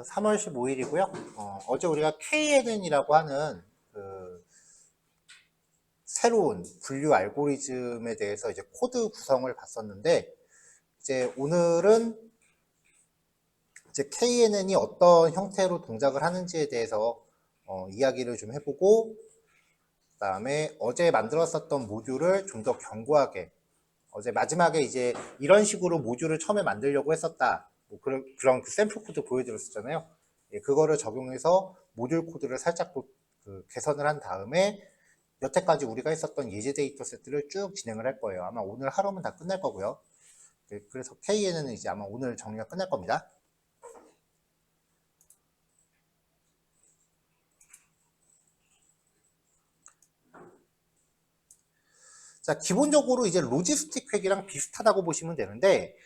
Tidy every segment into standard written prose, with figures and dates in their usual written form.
3월 15일이고요. 어제 우리가 KNN이라고 하는 새로운 분류 알고리즘에 대해서 이제 코드 구성을 봤었는데, 이제 오늘은 이제 KNN이 어떤 형태로 동작을 하는지에 대해서 이야기를 좀 해보고, 그 다음에 어제 만들었었던 모듈을 좀 더 견고하게, 어제 마지막에 이제 이런 식으로 모듈을 처음에 만들려고 했었다. 뭐 그런 그 샘플 코드 보여드렸었잖아요. 예, 그거를 적용해서 모듈 코드를 살짝 개선을 한 다음에 여태까지 우리가 했었던 예제 데이터 세트를 쭉 진행을 할 거예요. 아마 오늘 하루면 다 끝날 거고요. 네, 그래서 KNN은 이제 아마 오늘 정리가 끝날 겁니다. 자, 기본적으로 이제 로지스틱 회계랑 비슷하다고 보시면 되는데,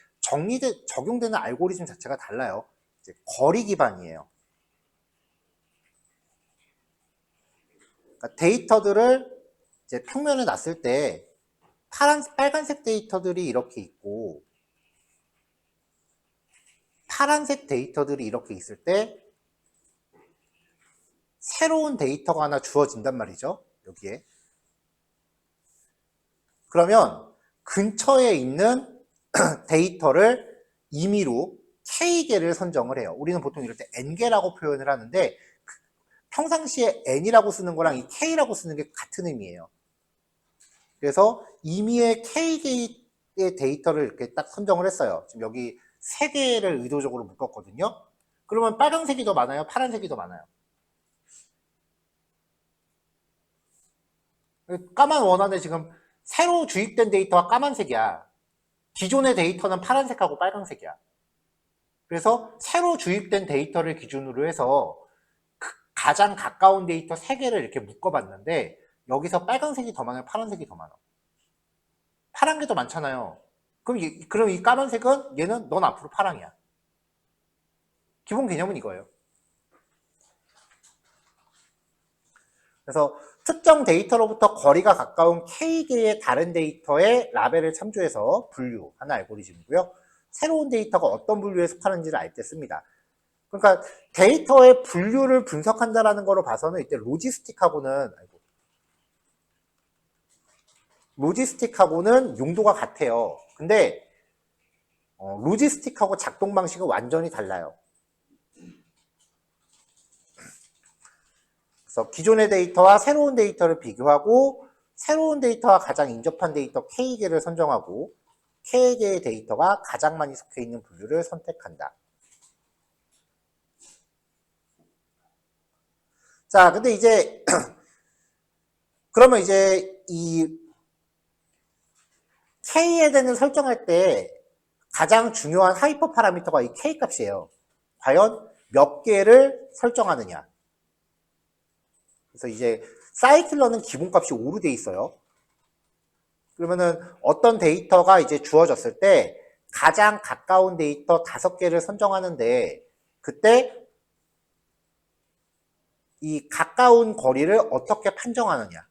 적용되는 알고리즘 자체가 달라요. 이제 거리 기반이에요. 그러니까 데이터들을 이제 평면에 놨을 때 빨간색 데이터들이 이렇게 있고 파란색 데이터들이 이렇게 있을 때 새로운 데이터가 하나 주어진단 말이죠. 여기에. 그러면 근처에 있는 데이터를 임의로 K개를 선정을 해요. 우리는 보통 이럴 때 N개라고 표현을 하는데 평상시에 N이라고 쓰는 거랑 이 K라고 쓰는 게 같은 의미예요. 그래서 임의의 K개의 데이터를 이렇게 딱 선정을 했어요. 지금 여기 3개를 의도적으로 묶었거든요. 그러면 빨간색이 더 많아요? 파란색이 더 많아요? 까만 원안에 지금 새로 주입된 데이터가 까만색이야. 기존의 데이터는 파란색하고 빨간색이야. 그래서 새로 주입된 데이터를 기준으로 해서 가장 가까운 데이터 3개를 이렇게 묶어봤는데 여기서 빨간색이 더 많아요? 파란색이 더 많아? 파란 게 더 많잖아요. 그럼 이 까만색은 얘는 넌 앞으로 파랑이야. 기본 개념은 이거예요. 그래서 특정 데이터로부터 거리가 가까운 K개의 다른 데이터의 라벨을 참조해서 분류하는 알고리즘이고요. 새로운 데이터가 어떤 분류에 속하는지를 알 때 씁니다. 그러니까 데이터의 분류를 분석한다는 거로 봐서는 이때 로지스틱하고는 용도가 같아요. 근데 로지스틱하고 작동 방식은 완전히 달라요. 그래서 기존의 데이터와 새로운 데이터를 비교하고 새로운 데이터와 가장 인접한 데이터 K개를 선정하고 K개의 데이터가 가장 많이 속해 있는 분류를 선택한다. 자, 근데 이제 그러면 이제 이 K에 대한 설정할 때 가장 중요한 하이퍼 파라미터가 이 K 값이에요. 과연 몇 개를 설정하느냐. 그래서 이제 사이클러는 기본값이 5로 돼 있어요. 그러면은 어떤 데이터가 이제 주어졌을 때 가장 가까운 데이터 5개를 선정하는데 그때 이 가까운 거리를 어떻게 판정하느냐.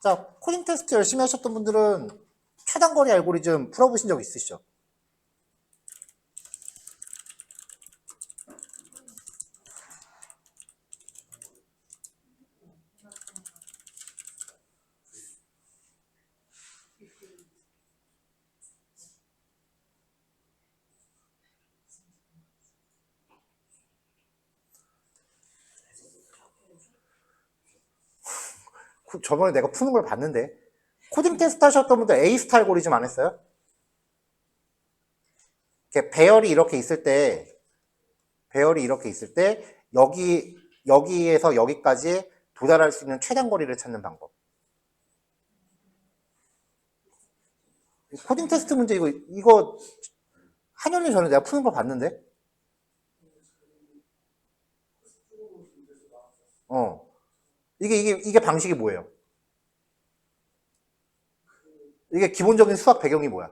자, 코딩 테스트 열심히 하셨던 분들은 최단거리 알고리즘 풀어보신 적 있으시죠? 저번에 내가 푸는 걸 봤는데 코딩 테스트 하셨던 분들 A-스타 알고리즘 안 했어요? 배열이 이렇게 있을 때 여기에서 여기까지 도달할 수 있는 최단 거리를 찾는 방법. 코딩 테스트 문제 이거 한여름 전에 내가 푸는 거 봤는데. 이게 방식이 뭐예요? 이게 기본적인 수학 배경이 뭐야?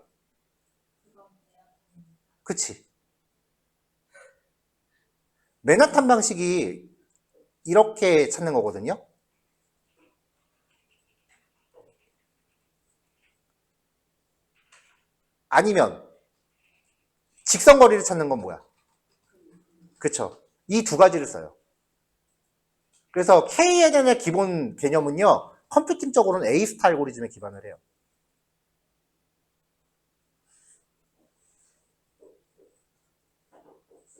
그치? 맨하탄 방식이 이렇게 찾는 거거든요. 아니면 직선거리를 찾는 건 뭐야? 그쵸? 이 두 가지를 써요. 그래서 KNN의 기본 개념은요, 컴퓨팅적으로는 A-스타 알고리즘에 기반을 해요.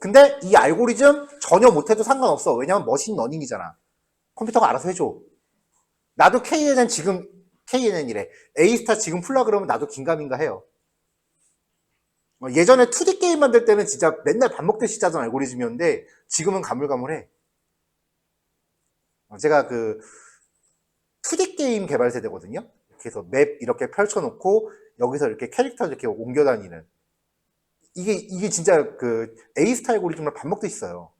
근데 이 알고리즘 전혀 못해도 상관없어. 왜냐면 머신러닝이잖아. 컴퓨터가 알아서 해줘. 나도 KNN 지금, KNN이래. A-스타 지금 풀라 그러면 나도 긴가민가 해요. 예전에 2D 게임 만들 때는 진짜 맨날 밥 먹듯이 짜던 알고리즘이었는데 지금은 가물가물해. 제가 그 2D 게임 개발 세대거든요. 그래서 맵 이렇게 펼쳐놓고 여기서 이렇게 캐릭터 이렇게 옮겨 다니는 이게 진짜 그 A-스타 알고리즘을 밥 먹듯이 써요.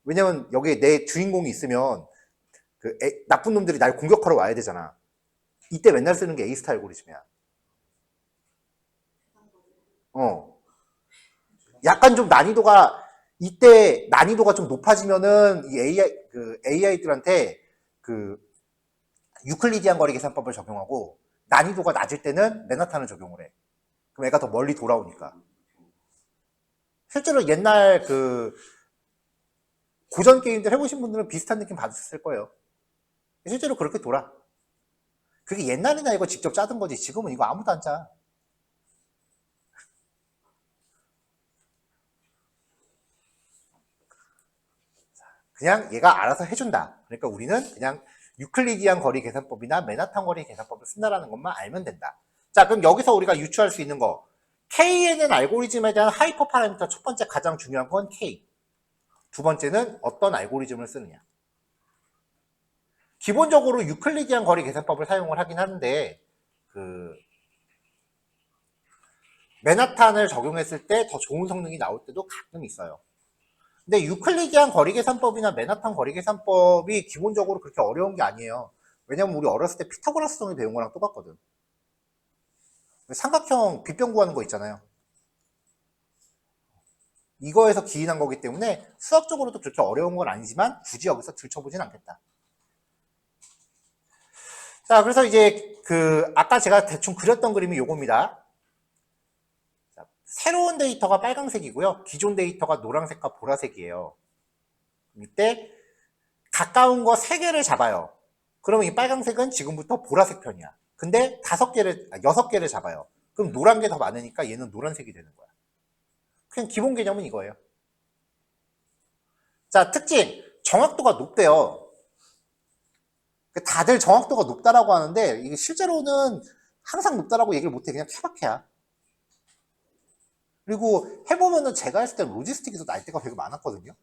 왜냐면 여기에 내 주인공이 있으면 그 나쁜 놈들이 날 공격하러 와야 되잖아. 이때 맨날 쓰는 게 A-스타 알고리즘이야. 약간 좀 난이도가 이때 난이도가 좀 높아지면은 이 AI들한테 그 유클리디안 거리 계산법을 적용하고 난이도가 낮을 때는 맨하탄을 적용을 해. 그럼 애가 더 멀리 돌아오니까. 실제로 옛날 그 고전 게임들 해보신 분들은 비슷한 느낌 받으셨을 거예요. 실제로 그렇게 돌아. 그게 옛날에나 이거 직접 짜던 거지. 지금은 이거 아무도 안 짜. 그냥 얘가 알아서 해준다. 그러니까 우리는 그냥 유클리디안 거리 계산법이나 맨하탄 거리 계산법을 쓴다라는 것만 알면 된다. 자, 그럼 여기서 우리가 유추할 수 있는 거. KNN 알고리즘에 대한 하이퍼 파라미터 첫 번째 가장 중요한 건 K. 두 번째는 어떤 알고리즘을 쓰느냐. 기본적으로 유클리디안 거리 계산법을 사용을 하긴 하는데 그 맨하탄을 적용했을 때 더 좋은 성능이 나올 때도 가끔 있어요. 근데 유클리디안 거리계산법이나 맨하탄 거리계산법이 기본적으로 그렇게 어려운 게 아니에요. 왜냐면 우리 어렸을 때 피타고라스 정리 배운 거랑 똑같거든. 삼각형 빗변 구하는 거 있잖아요. 이거에서 기인한 거기 때문에 수학적으로도 그렇게 어려운 건 아니지만 굳이 여기서 들춰보진 않겠다. 자, 그래서 이제 그 아까 제가 대충 그렸던 그림이 요겁니다. 새로운 데이터가 빨강색이고요. 기존 데이터가 노란색과 보라색이에요. 이때 가까운 거 3개를 잡아요. 그러면 이 빨강색은 지금부터 보라색 편이야. 근데 6개를 잡아요. 그럼 노란 게 더 많으니까 얘는 노란색이 되는 거야. 그냥 기본 개념은 이거예요. 자, 특징. 정확도가 높대요. 다들 정확도가 높다라고 하는데 이게 실제로는 항상 높다라고 얘기를 못해. 그냥 케바케야. 그리고 해보면은 제가 했을 때 로지스틱에서 날 때가 되게 많았거든요.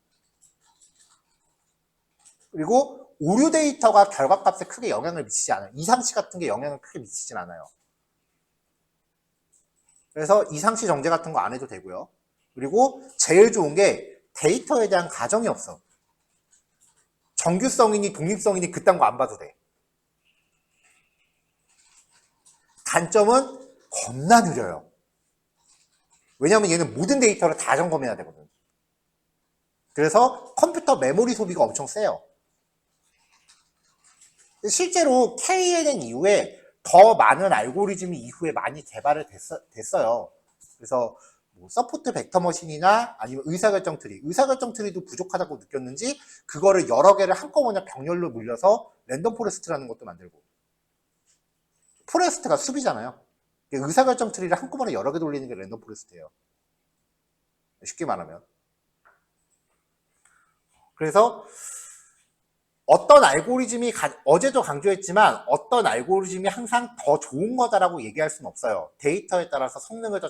그리고 오류 데이터가 결과값에 크게 영향을 미치지 않아요. 이상치 같은 게 영향을 크게 미치진 않아요. 그래서 이상치 정제 같은 거 안 해도 되고요. 그리고 제일 좋은 게 데이터에 대한 가정이 없어. 정규성이니 독립성이니 그딴 거 안 봐도 돼. 단점은 겁나 느려요. 왜냐면 얘는 모든 데이터를 다 점검해야 되거든. 그래서 컴퓨터 메모리 소비가 엄청 세요. 실제로 KNN 이후에 더 많은 알고리즘이 이후에 많이 개발을 됐어요. 그래서 뭐 서포트 벡터 머신이나 아니면 의사결정 트리, 의사결정 트리도 부족하다고 느꼈는지 그거를 여러 개를 한꺼번에 병렬로 물려서 랜덤 포레스트라는 것도 만들고. 포레스트가 수비잖아요. 의사결정 트리를 한꺼번에 여러 개 돌리는 게 랜덤 포레스트예요. 쉽게 말하면. 그래서 어떤 알고리즘이 어제도 강조했지만 어떤 알고리즘이 항상 더 좋은 거다라고 얘기할 수는 없어요. 데이터에 따라서 성능을 더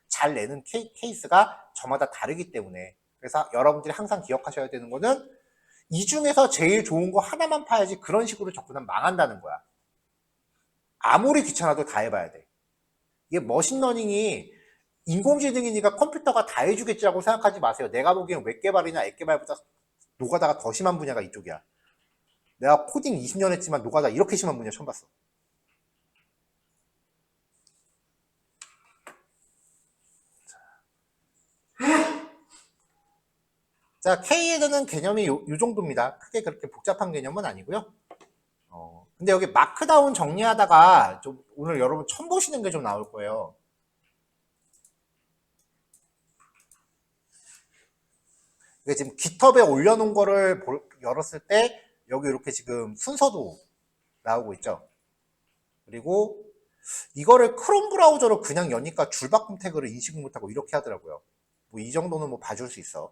잘 내는 케이스가 저마다 다르기 때문에. 그래서 여러분들이 항상 기억하셔야 되는 거는 이 중에서 제일 좋은 거 하나만 파야지 그런 식으로 접근하면 망한다는 거야. 아무리 귀찮아도 다 해봐야 돼. 이게 머신러닝이 인공지능이니까 컴퓨터가 다 해주겠지라고 생각하지 마세요. 내가 보기엔 웹개발이나 앱개발보다 노가다가 더 심한 분야가 이쪽이야. 내가 코딩 20년 했지만 노가다 이렇게 심한 분야 처음 봤어. 자, KNN은 개념이 요 정도입니다. 크게 그렇게 복잡한 개념은 아니고요. 근데 여기 마크다운 정리하다가 좀 오늘 여러분 처음 보시는 게 좀 나올 거예요. 이게 지금 깃허브에 올려놓은 거를 열었을 때 여기 이렇게 지금 순서도 나오고 있죠. 그리고 이거를 크롬 브라우저로 그냥 여니까 줄바꿈 태그를 인식 못하고 이렇게 하더라고요. 뭐 이 정도는 뭐 봐줄 수 있어.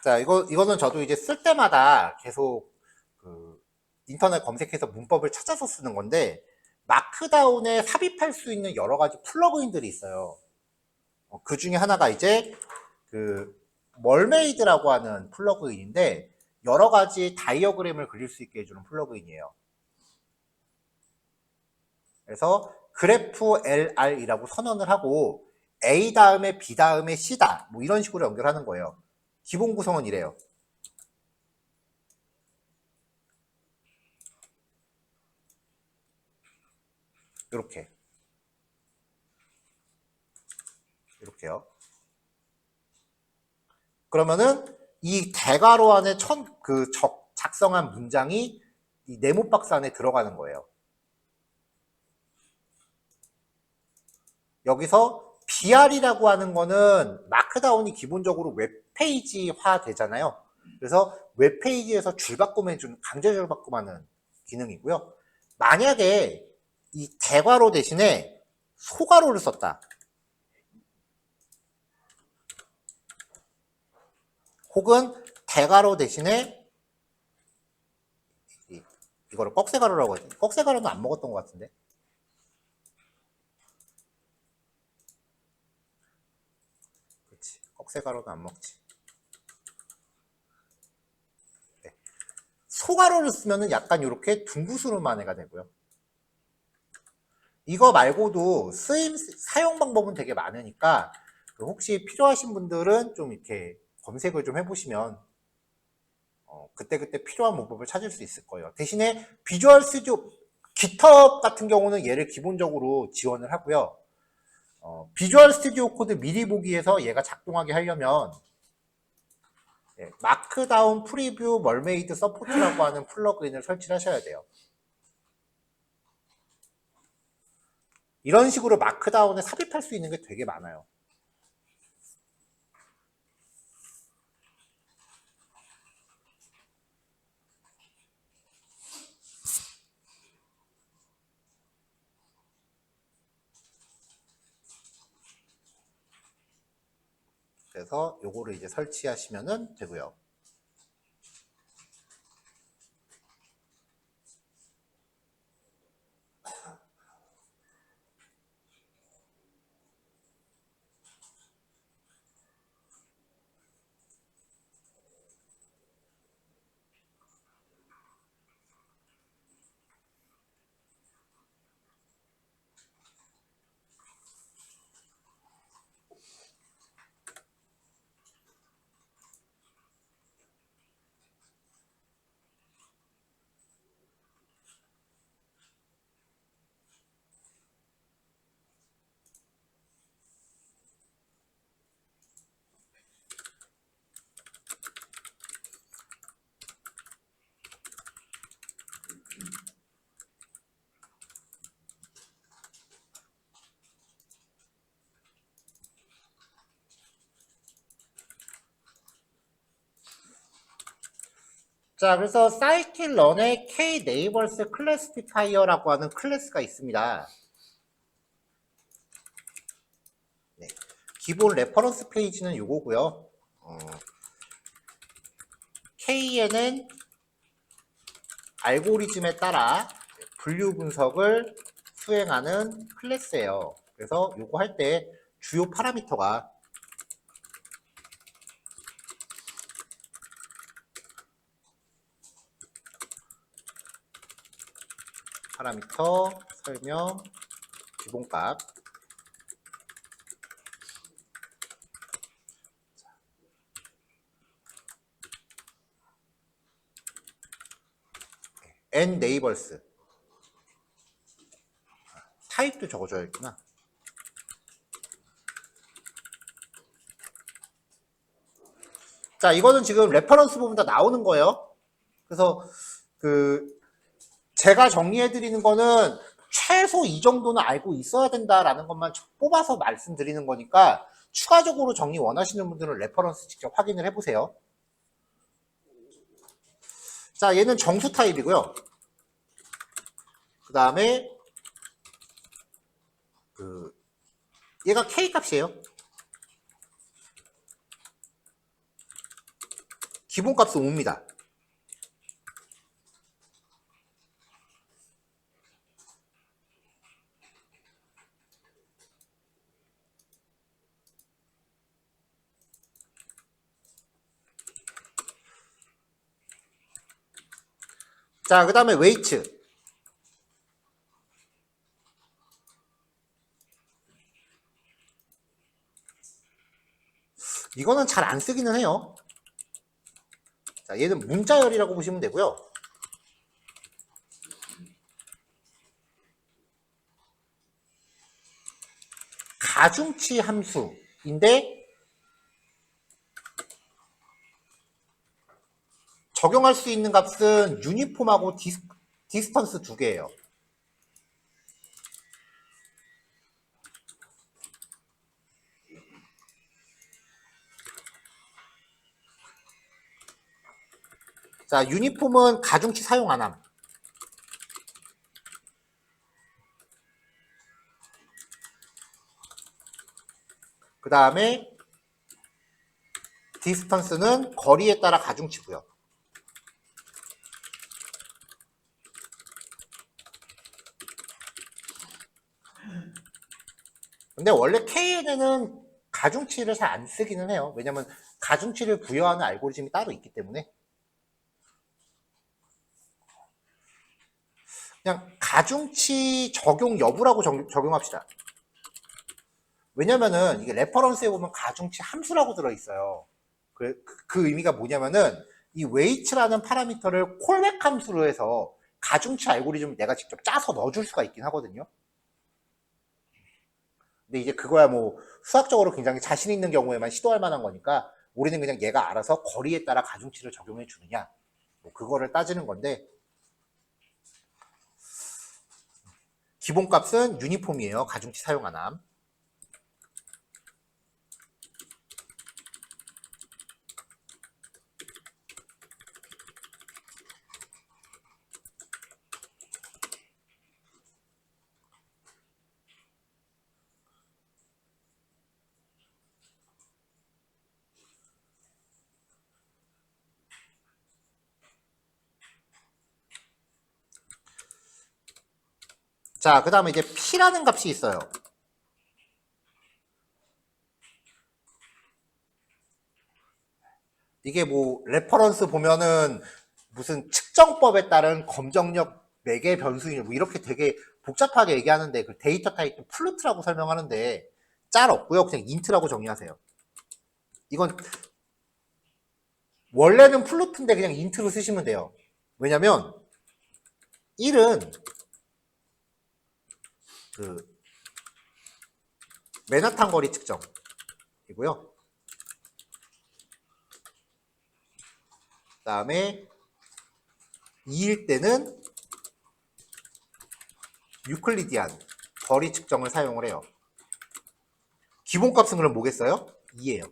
자, 이거는 저도 이제 쓸 때마다 계속 그 인터넷 검색해서 문법을 찾아서 쓰는 건데, 마크다운에 삽입할 수 있는 여러 가지 플러그인들이 있어요. 그 중에 하나가 이제 그 멀메이드라고 하는 플러그인인데, 여러 가지 다이어그램을 그릴 수 있게 해주는 플러그인이에요. 그래서 그래프 LR이라고 선언을 하고 A 다음에 B 다음에 C다 뭐 이런 식으로 연결하는 거예요. 기본 구성은 이래요. 이렇게요. 그러면은 이 대괄호 안에 작성한 문장이 이 네모 박스 안에 들어가는 거예요. 여기서 BR이라고 하는 거는 마크다운이 기본적으로 웹페이지화 되잖아요. 그래서 웹페이지에서 줄바꿈해주는, 강제 줄바꿈하는 기능이고요. 만약에 이 대괄호 대신에 소괄호를 썼다. 혹은 대괄호 대신에 이거를 꺽쇠가루라고 하지. 꺽쇠가루는 안 먹었던 것 같은데. 그렇지. 꺽쇠가루는 안 먹지. 네. 소가루를 쓰면은 약간 이렇게 둥구스름한 애가 되고요. 이거 말고도 사용 방법은 되게 많으니까 혹시 필요하신 분들은 좀 이렇게 검색을 좀 해보시면 그때그때 필요한 문법을 찾을 수 있을 거예요. 대신에 비주얼 스튜디오, 깃허브 같은 경우는 얘를 기본적으로 지원을 하고요. 비주얼 스튜디오 코드 미리 보기에서 얘가 작동하게 하려면 마크다운 프리뷰 멀메이드 서포트라고 하는 플러그인을 설치를 하셔야 돼요. 이런 식으로 마크다운에 삽입할 수 있는 게 되게 많아요. 그래서 요거를 이제 설치하시면 되고요. 자, 그래서 사이킷런에 K-네이버스 클래시파이어라고 하는 클래스가 있습니다. 네. 기본 레퍼런스 페이지는 요거고요. KNN 알고리즘에 따라 분류 분석을 수행하는 클래스예요. 그래서 요거 할 때 주요 파라미터가 파라미터, 설명, 기본값. n 네이버스. 타입도 적어줘야겠구나. 자, 이거는 지금 레퍼런스 부분 다 나오는 거예요. 그래서 제가 정리해 드리는 거는 최소 이 정도는 알고 있어야 된다라는 것만 뽑아서 말씀드리는 거니까 추가적으로 정리 원하시는 분들은 레퍼런스 직접 확인을 해보세요. 자, 얘는 정수 타입이고요. 그 다음에 얘가 K 값이에요. 기본값은 5입니다. 자, 그 다음에 웨이트. 이거는 잘 안 쓰기는 해요. 자, 얘는 문자열이라고 보시면 되고요. 가중치 함수인데 적용할 수 있는 값은 유니폼하고 디스턴스 두 개예요. 자, 유니폼은 가중치 사용 안 함. 그 다음에 디스턴스는 거리에 따라 가중치고요. 근데 원래 KNN은 가중치를 잘 안 쓰기는 해요. 왜냐면 가중치를 부여하는 알고리즘이 따로 있기 때문에. 그냥 가중치 적용 여부라고 적용합시다. 왜냐면은 이게 레퍼런스에 보면 가중치 함수라고 들어있어요. 그 의미가 뭐냐면은 이 웨이트라는 파라미터를 콜백 함수로 해서 가중치 알고리즘을 내가 직접 짜서 넣어줄 수가 있긴 하거든요. 근데 이제 그거야 뭐 수학적으로 굉장히 자신 있는 경우에만 시도할 만한 거니까 우리는 그냥 얘가 알아서 거리에 따라 가중치를 적용해 주느냐 뭐 그거를 따지는 건데 기본값은 유니폼이에요. 가중치 사용 안 함. 자, 그 다음에 이제 P라는 값이 있어요. 이게 뭐 레퍼런스 보면은 무슨 측정법에 따른 검정력 매개 변수인 뭐 이렇게 되게 복잡하게 얘기하는데 그 데이터 타입 플루트라고 설명하는데 짤 없고요. 그냥 인트라고 정의하세요. 이건 원래는 플루트인데 그냥 인트로 쓰시면 돼요. 왜냐면 1은 그 맨하탄 거리 측정이고요. 그 다음에 2일 때는 유클리디안 거리 측정을 사용을 해요. 기본값은 그럼 뭐겠어요? 2예요.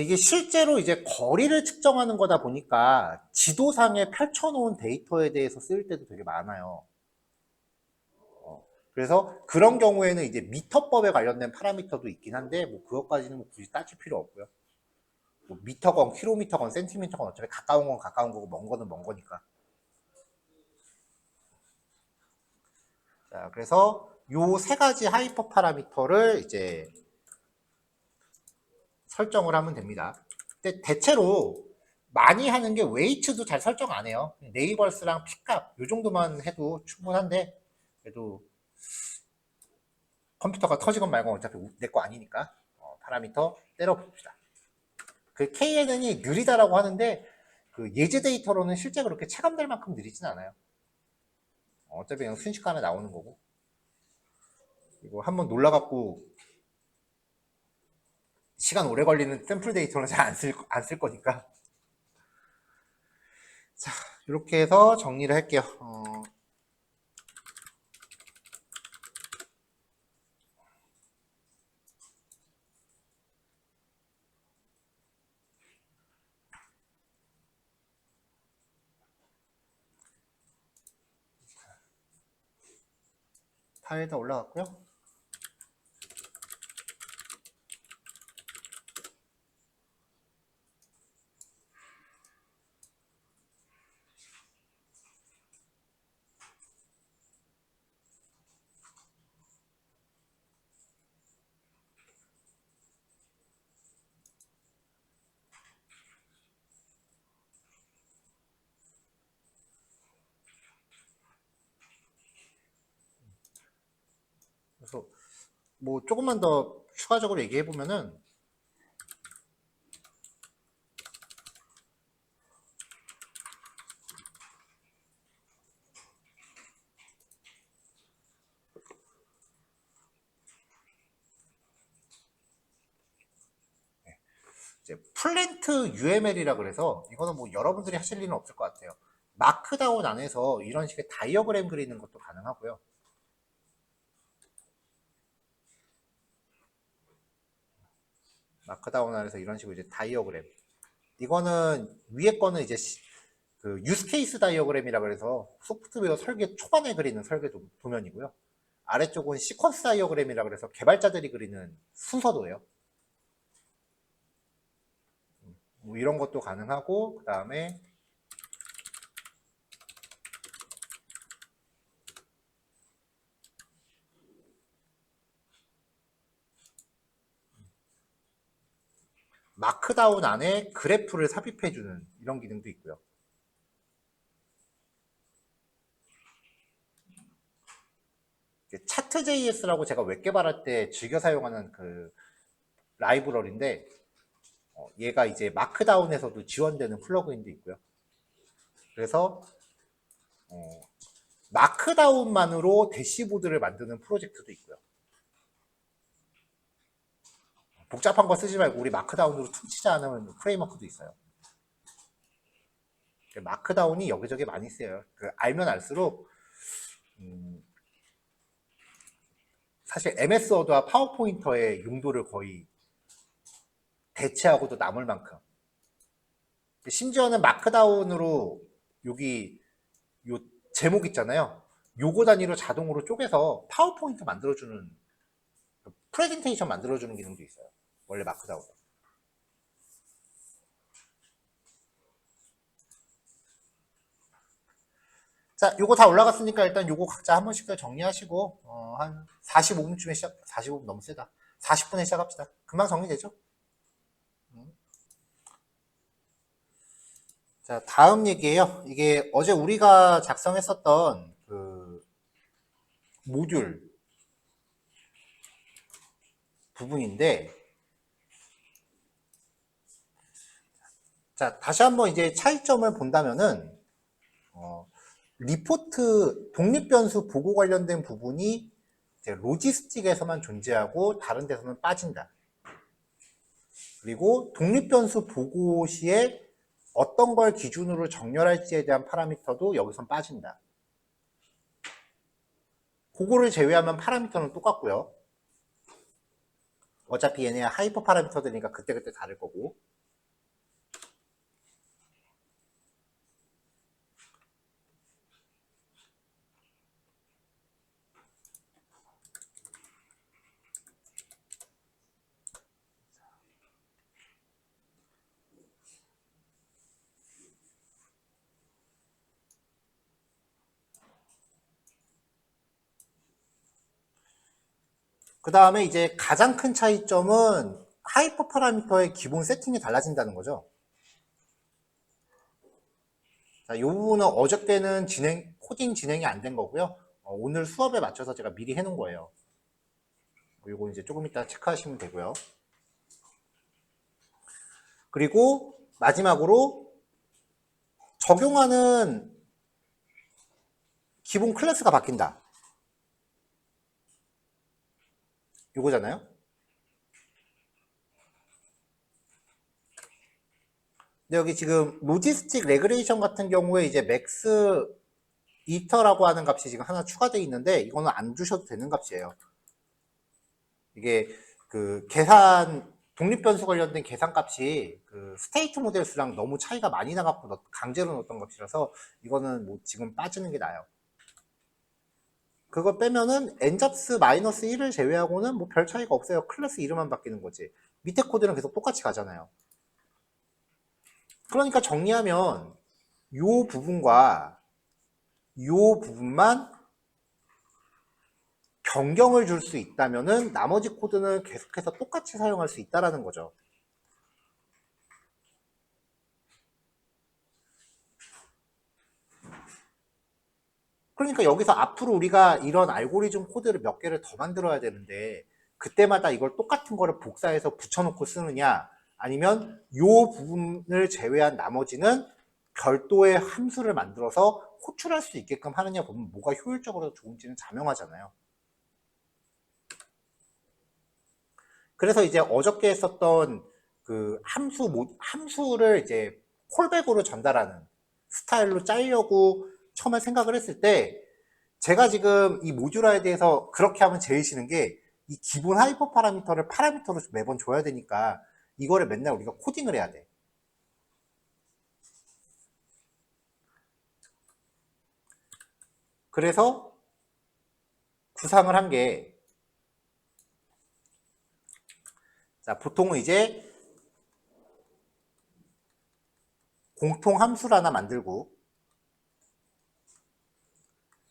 이게 실제로 이제 거리를 측정하는 거다 보니까 지도상에 펼쳐놓은 데이터에 대해서 쓰일 때도 되게 많아요. 그래서 그런 경우에는 이제 미터법에 관련된 파라미터도 있긴 한데 뭐 그것까지는 뭐 굳이 따질 필요 없고요. 뭐 미터건 킬로미터건 센티미터건 어차피 가까운 건 가까운 거고 먼 거는 먼 거니까. 자, 그래서 요 세 가지 하이퍼 파라미터를 이제 설정을 하면 됩니다. 근데 대체로 많이 하는 게 웨이트도 잘 설정 안 해요. 네이버스랑 픽값 요 정도만 해도 충분한데 그래도 컴퓨터가 터지건 말건 어차피 내 거 아니니까 파라미터 때려봅시다. 그 KNN이 느리다라고 하는데 그 예제 데이터로는 실제 그렇게 체감될 만큼 느리진 않아요. 어차피 그냥 순식간에 나오는 거고. 그리고 한번 놀라갖고 시간 오래 걸리는 샘플 데이터는 잘 안 쓸 거니까. 자, 이렇게 해서 정리를 할게요. 파일 다 올라갔고요. 그래서 뭐 조금만 더 추가적으로 얘기해 보면은 이제 플랜트 UML이라 그래서 이거는 뭐 여러분들이 하실 일은 없을 것 같아요. 마크다운 안에서 이런 식의 다이어그램 그리는 것도 가능하고요. 마크다운 안에서 이런 식으로 이제 다이어그램. 이거는 위에 거는 이제 그 유스케이스 다이어그램이라 그래서 소프트웨어 설계 초반에 그리는 설계 도면이고요. 아래쪽은 시퀀스 다이어그램이라 그래서 개발자들이 그리는 순서도예요. 뭐 이런 것도 가능하고 그 다음에 마크다운 안에 그래프를 삽입해주는 이런 기능도 있고요. 차트.js라고 제가 웹 개발할 때 즐겨 사용하는 그 라이브러리인데 얘가 이제 마크다운에서도 지원되는 플러그인도 있고요. 그래서 마크다운만으로 대시보드를 만드는 프로젝트도 있고요. 복잡한 거 쓰지 말고 우리 마크다운으로 퉁치자 하는 프레임워크도 있어요. 마크다운이 여기저기 많이 쓰여요. 알면 알수록 사실 MS 워드와 파워포인터의 용도를 거의 대체하고도 남을 만큼 심지어는 마크다운으로 여기 요 제목 있잖아요. 요거 단위로 자동으로 쪼개서 파워포인트 만들어주는 프레젠테이션 만들어주는 기능도 있어요. 원래 마크다운. 자, 요거 다 올라갔으니까 일단 요거 각자 한 번씩 정리하시고 한 45분쯤에 45분 너무 세다. 40분에 시작합시다. 금방 정리되죠? 자, 다음 얘기예요. 이게 어제 우리가 작성했었던 그 모듈 부분인데, 자, 다시 한번 이제 차이점을 본다면은, 리포트 독립변수 보고 관련된 부분이 이제 로지스틱에서만 존재하고 다른 데서는 빠진다. 그리고 독립변수 보고 시에 어떤 걸 기준으로 정렬할지에 대한 파라미터도 여기선 빠진다. 그거를 제외하면 파라미터는 똑같고요. 어차피 얘네 하이퍼 파라미터들이니까 그때그때 다를 거고. 그 다음에 이제 가장 큰 차이점은 하이퍼 파라미터의 기본 세팅이 달라진다는 거죠. 자, 이 부분은 어저께는 코딩 진행이 안 된 거고요. 오늘 수업에 맞춰서 제가 미리 해놓은 거예요. 이거 이제 조금 이따 체크하시면 되고요. 그리고 마지막으로 적용하는 기본 클래스가 바뀐다. 요거잖아요. 근데 여기 지금 로지스틱 레그레이션 같은 경우에 이제 맥스 이터라고 하는 값이 지금 하나 추가되어 있는데 이거는 안 주셔도 되는 값이에요. 이게 그 계산 독립변수 관련된 계산값이 그 스테이트 모델 수랑 너무 차이가 많이 나갖고 강제로 넣었던 값이라서 이거는 뭐 지금 빠지는 게 나아요. 그거 빼면은 n잡스 마이너스 1을 제외하고는 뭐 별 차이가 없어요. 클래스 이름만 바뀌는 거지. 밑에 코드는 계속 똑같이 가잖아요. 그러니까 정리하면 요 부분과 요 부분만 변경을 줄 수 있다면은 나머지 코드는 계속해서 똑같이 사용할 수 있다라는 거죠. 그러니까 여기서 앞으로 우리가 이런 알고리즘 코드를 몇 개를 더 만들어야 되는데 그때마다 이걸 똑같은 거를 복사해서 붙여놓고 쓰느냐 아니면 요 부분을 제외한 나머지는 별도의 함수를 만들어서 호출할 수 있게끔 하느냐 보면 뭐가 효율적으로 좋은지는 자명하잖아요. 그래서 이제 어저께 했었던 그 함수를 이제 콜백으로 전달하는 스타일로 짜려고 처음에 생각을 했을 때 제가 지금 이 모듈화에 대해서 그렇게 하면 제일 싫은 게 이 기본 하이퍼 파라미터를 파라미터로 매번 줘야 되니까 이거를 맨날 우리가 코딩을 해야 돼. 그래서 구상을 한 게 자, 보통은 이제 공통 함수를 하나 만들고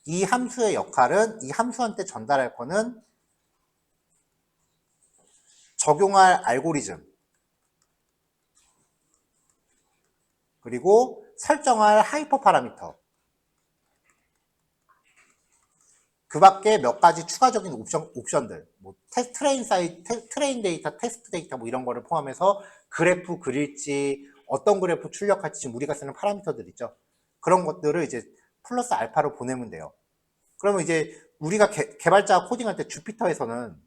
이 함수의 역할은 이 함수한테 전달할 거는 적용할 알고리즘 그리고 설정할 하이퍼 파라미터 그 밖에 몇 가지 추가적인 옵션들 뭐 트레인 데이터, 테스트 데이터 뭐 이런 거를 포함해서 그래프 그릴지 어떤 그래프 출력할지 지금 우리가 쓰는 파라미터들 있죠. 그런 것들을 이제 플러스 알파로 보내면 돼요. 그러면 이제 우리가 개발자 코딩할 때 주피터에서는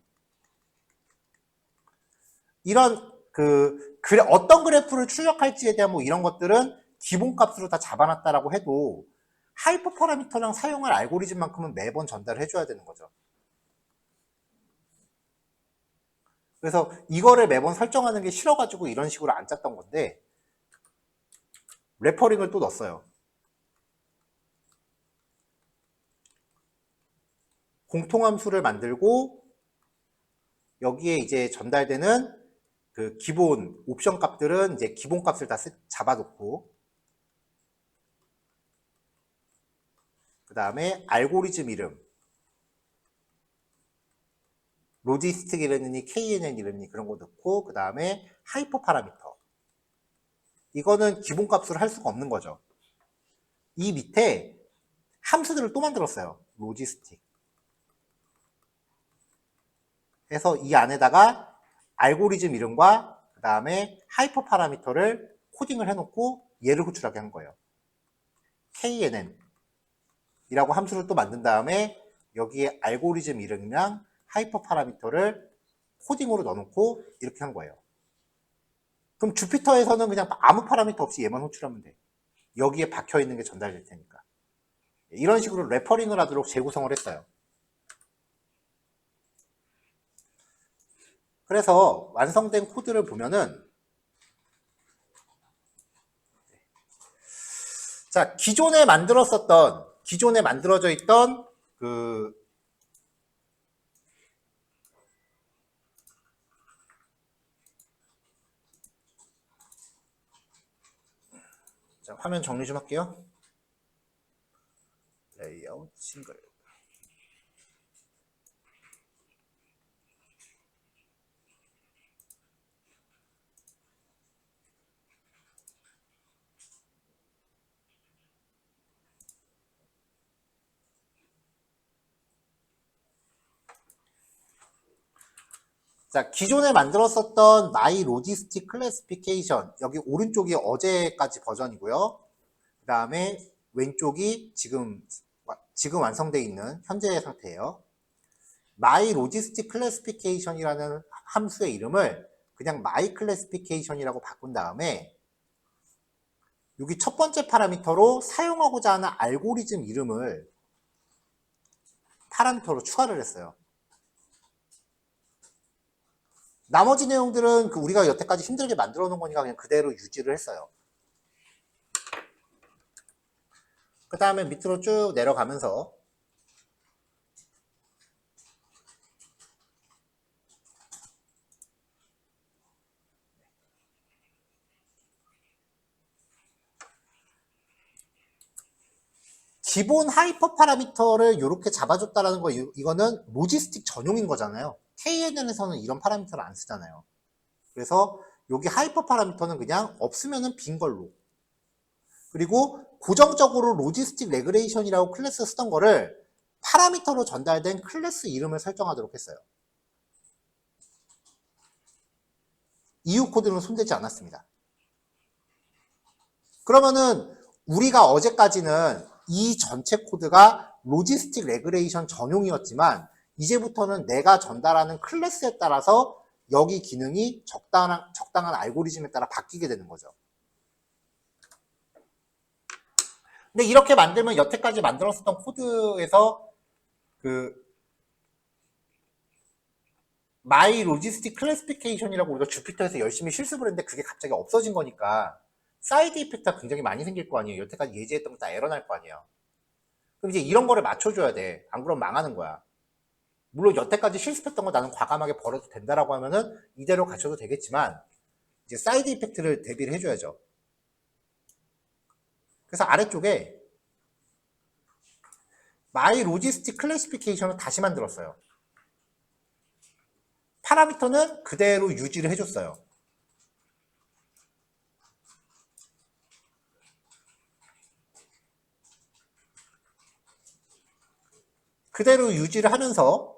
이런 어떤 그래프를 출력할지에 대한 뭐 이런 것들은 기본값으로 다 잡아놨다라고 해도 하이퍼 파라미터랑 사용할 알고리즘만큼은 매번 전달을 해줘야 되는 거죠. 그래서 이거를 매번 설정하는 게 싫어가지고 이런 식으로 안 짰던 건데 레퍼링을 또 넣었어요. 공통함수를 만들고 여기에 이제 전달되는 그 기본 옵션 값들은 이제 기본 값을 다 잡아놓고 그 다음에 알고리즘 이름 로지스틱 이름이니 KNN 이름이니 그런 거 넣고 그 다음에 하이퍼 파라미터 이거는 기본 값으로 할 수가 없는 거죠. 이 밑에 함수들을 또 만들었어요. 로지스틱 해서 이 안에다가 알고리즘 이름과 그 다음에 하이퍼 파라미터를 코딩을 해놓고 얘를 호출하게 한 거예요. KNN 이라고 함수를 또 만든 다음에 여기에 알고리즘 이름이랑 하이퍼 파라미터를 코딩으로 넣어놓고 이렇게 한 거예요. 그럼 주피터에서는 그냥 아무 파라미터 없이 얘만 호출하면 돼. 여기에 박혀있는 게 전달될 테니까. 이런 식으로 레퍼링을 하도록 재구성을 했어요. 그래서 완성된 코드를 보면은 자, 기존에 만들어져 있던 자, 화면 정리 좀 할게요. 레이아웃 싱글 자, 기존에 만들었었던 My Logistic Classification, 여기 오른쪽이 어제까지 버전이고요. 그 다음에 왼쪽이 지금 완성되어 있는 현재의 상태예요. My Logistic Classification이라는 함수의 이름을 그냥 My Classification이라고 바꾼 다음에 여기 첫 번째 파라미터로 사용하고자 하는 알고리즘 이름을 파라미터로 추가를 했어요. 나머지 내용들은 우리가 여태까지 힘들게 만들어 놓은 거니까 그냥 그대로 유지를 했어요. 그 다음에 밑으로 쭉 내려가면서 기본 하이퍼 파라미터를 이렇게 잡아줬다라는 거, 이거는 로지스틱 전용인 거잖아요. KNN에서는 이런 파라미터를 안 쓰잖아요. 그래서 여기 하이퍼 파라미터는 그냥 없으면은 빈 걸로. 그리고 고정적으로 로지스틱 레그레이션이라고 클래스 쓰던 거를 파라미터로 전달된 클래스 이름을 설정하도록 했어요. 이후 코드는 손대지 않았습니다. 그러면은 우리가 어제까지는 이 전체 코드가 로지스틱 레그레이션 전용이었지만 이제부터는 내가 전달하는 클래스에 따라서 여기 기능이 적당한 알고리즘에 따라 바뀌게 되는 거죠. 근데 이렇게 만들면 여태까지 만들었었던 코드에서 My Logistic Classification이라고 우리가 주피터에서 열심히 실습을 했는데 그게 갑자기 없어진 거니까 사이드 이펙트가 굉장히 많이 생길 거 아니에요. 여태까지 예제했던 거 다 에러 날 거 아니에요. 그럼 이제 이런 거를 맞춰줘야 돼. 안 그러면 망하는 거야. 물론 여태까지 실습했던 거 나는 과감하게 버려도 된다라고 하면은 이대로 가셔도 되겠지만 이제 사이드 이펙트를 대비를 해줘야죠. 그래서 아래쪽에 My Logistic Classification을 다시 만들었어요. 파라미터는 그대로 유지를 해줬어요. 그대로 유지를 하면서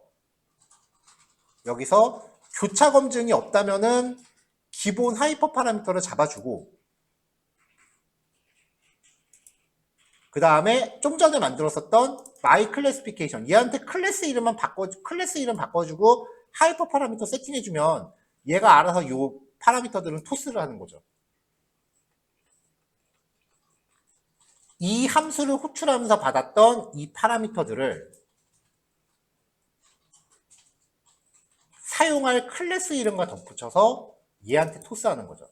여기서 교차 검증이 없다면은 기본 하이퍼 파라미터를 잡아주고 그 다음에 좀 전에 만들었었던 My Classification, 얘한테 클래스 이름 바꿔주고 하이퍼 파라미터 세팅해주면 얘가 알아서 요 파라미터들은 토스를 하는 거죠. 이 함수를 호출하면서 받았던 이 파라미터들을 사용할 클래스 이름과 덧붙여서 얘한테 토스하는 거죠.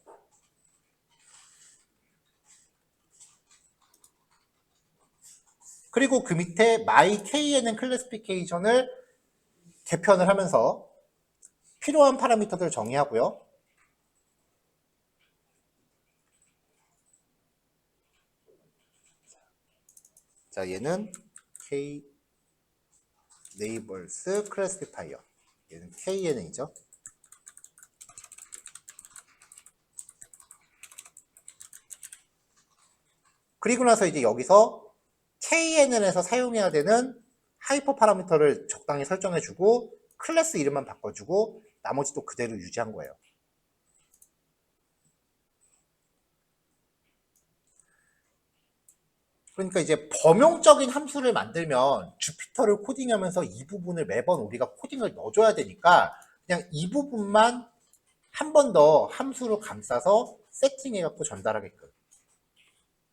그리고 그 밑에 My KNN 클래시피케이션을 개편을 하면서 필요한 파라미터들을 정의하고요. 자, 얘는 K Neighbors Classifier. 얘는 KNN이죠. 그리고 나서 이제 여기서 KNN에서 사용해야 되는 하이퍼 파라미터를 적당히 설정해주고 클래스 이름만 바꿔주고 나머지 또 그대로 유지한 거예요. 그러니까 이제 범용적인 함수를 만들면 주피터를 코딩하면서 이 부분을 매번 우리가 코딩을 넣어줘야 되니까 그냥 이 부분만 한 번 더 함수로 감싸서 세팅해갖고 전달하게끔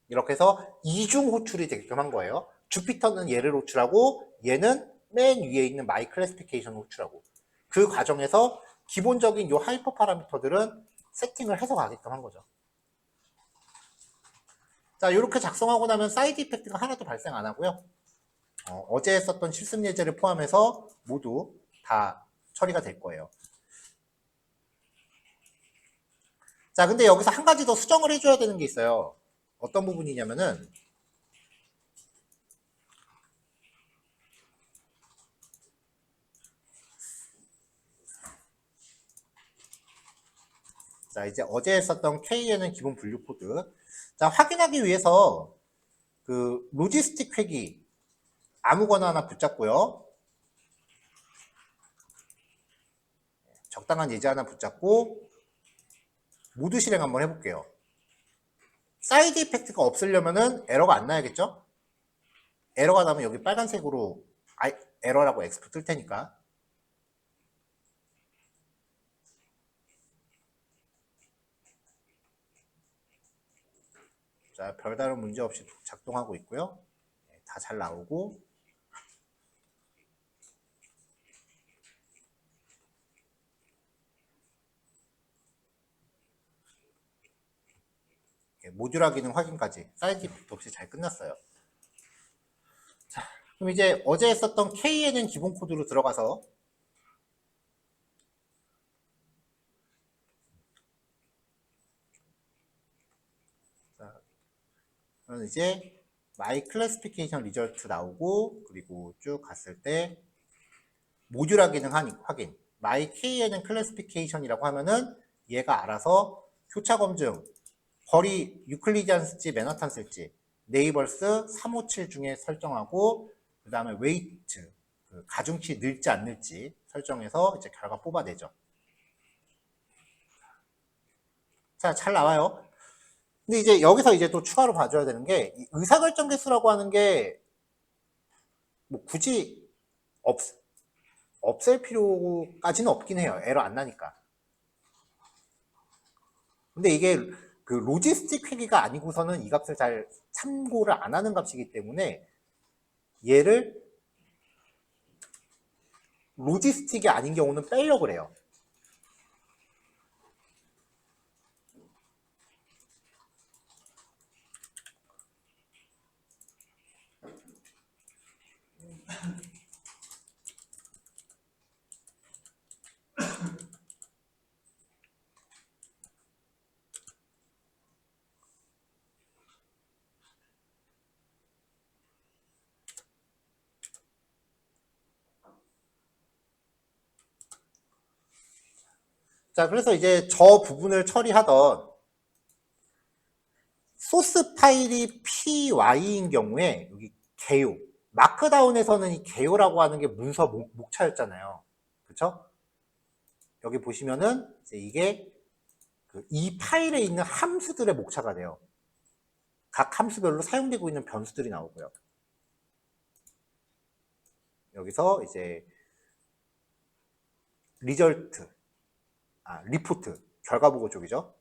이렇게 해서 이중 호출이 되게끔 한 거예요. 주피터는 얘를 호출하고 얘는 맨 위에 있는 마이 클래시피케이션을 호출하고 그 과정에서 기본적인 요 하이퍼 파라미터들은 세팅을 해서 가게끔 한 거죠. 자, 이렇게 작성하고 나면 사이드 이펙트가 하나도 발생 안 하고요. 어제 했었던 실습 예제를 포함해서 모두 다 처리가 될 거예요. 자, 근데 여기서 한 가지 더 수정을 해줘야 되는 게 있어요. 어떤 부분이냐면은 자, 이제 어제 했었던 K에는 기본 분류 코드. 자, 확인하기 위해서 그 로지스틱 회기 아무거나 하나 붙잡고요. 적당한 예제 하나 붙잡고 모두 실행 한번 해볼게요. 사이드 이펙트가 없으려면은 에러가 안 나야겠죠? 에러가 나면 여기 빨간색으로 에러라고 엑스프 뜰 테니까. 자, 별다른 문제 없이 작동하고 있고요. 다 잘 나오고. 모듈화 기능 확인까지 사이드 이펙트 없이 잘 끝났어요. 자, 그럼 이제 어제 했었던 KNN 기본 코드로 들어가서 그럼 이제 my classification result 나오고 그리고 쭉 갔을 때 모듈화 기능 확인 my KNN classification이라고 하면은 얘가 알아서 교차 검증 거리 유클리디안 쓸지 맨하탄 쓸지 네이버스 357 중에 설정하고 그 다음에 웨이트 그 가중치 늘지 안 늘지 설정해서 이제 결과 뽑아내죠. 자, 잘 나와요. 근데 이제 여기서 이제 또 추가로 봐줘야 되는 게 의사결정 개수라고 하는 게 뭐 굳이 없앨 필요까지는 없긴 해요. 에러 안 나니까. 근데 이게 그 로지스틱 회계가 아니고서는 이 값을 잘 참고를 안 하는 값이기 때문에 얘를 로지스틱이 아닌 경우는 빼려고 그래요. 자, 그래서 이제 저 부분을 처리하던 소스 파일이 py인 경우에 여기 개요. 마크다운에서는 이 개요라고 하는 게 문서 목차였잖아요. 그쵸? 여기 보시면은 이게 이 파일에 있는 함수들의 목차가 돼요. 각 함수별로 사용되고 있는 변수들이 나오고요. 여기서 이제 리절트, 리포트, 결과 보고 쪽이죠.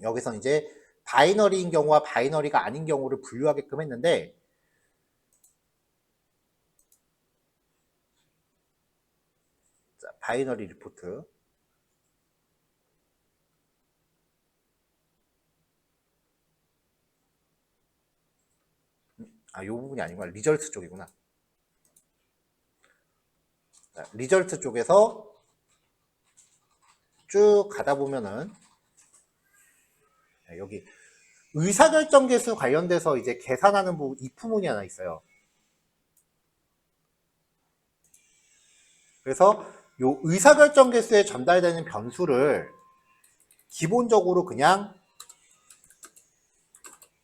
여기서 이제 바이너리인 경우와 바이너리가 아닌 경우를 분류하게끔 했는데 자, 바이너리 리포트 이 부분이 아니구나. 리절트 쪽이구나. 자, 리절트 쪽에서 쭉 가다 보면은 여기 의사결정 개수 관련돼서 이제 계산하는 부분 if문이 하나 있어요. 그래서 요 의사결정 개수에 전달되는 변수를 기본적으로 그냥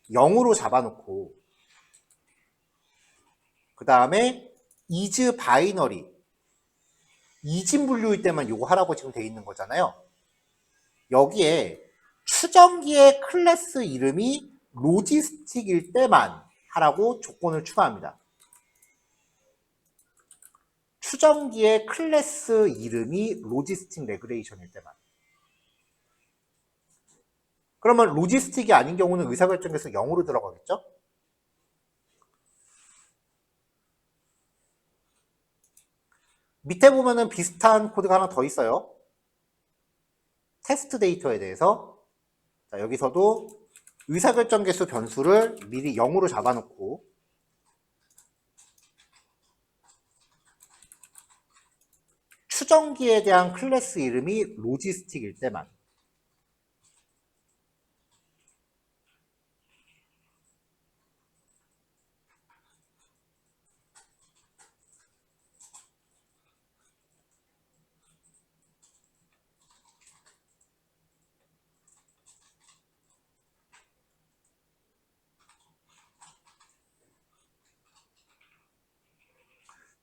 0으로 잡아놓고 그 다음에 is 바이너리 이진 분류일 때만 요거 하라고 지금 돼 있는 거잖아요. 여기에 추정기의 클래스 이름이 로지스틱일 때만 하라고 조건을 추가합니다. 추정기의 클래스 이름이 로지스틱 레그레이션일 때만. 그러면 로지스틱이 아닌 경우는 의사결정에서 0으로 들어가겠죠? 밑에 보면은 비슷한 코드가 하나 더 있어요. 테스트 데이터에 대해서. 자, 여기서도 의사결정 개수 변수를 미리 0으로 잡아놓고 추정기에 대한 클래스 이름이 로지스틱일 때만.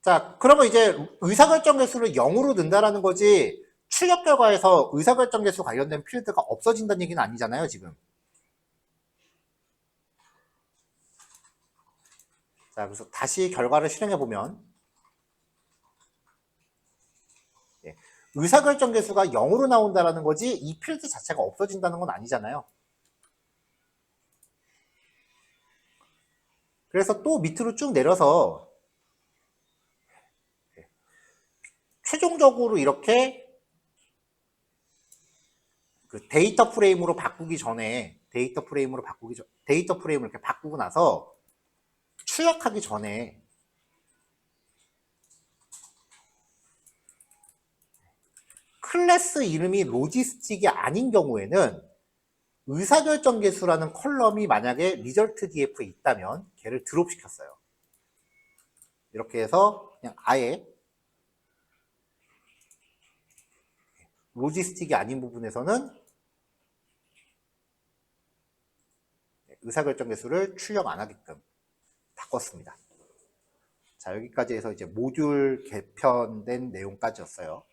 자, 그러면 이제 의사결정 개수를 0으로 넣는다라는 거지 출력 결과에서 의사결정 개수 관련된 필드가 없어진다는 얘기는 아니잖아요, 지금. 자, 그래서 다시 결과를 실행해 보면 의사결정 개수가 0으로 나온다라는 거지 이 필드 자체가 없어진다는 건 아니잖아요. 그래서 또 밑으로 쭉 내려서 최종적으로 이렇게 그 데이터 프레임으로 바꾸기 전에 데이터 프레임을 이렇게 바꾸고 나서 출력하기 전에 클래스 이름이 로지스틱이 아닌 경우에는 의사결정 개수라는 컬럼이 만약에 리절트 df에 있다면 걔를 드롭 시켰어요. 이렇게 해서 그냥 아예 로지스틱이 아닌 부분에서는 의사결정 개수를 출력 안 하게끔 바꿨습니다. 자, 여기까지 해서 이제 모듈 개편된 내용까지였어요.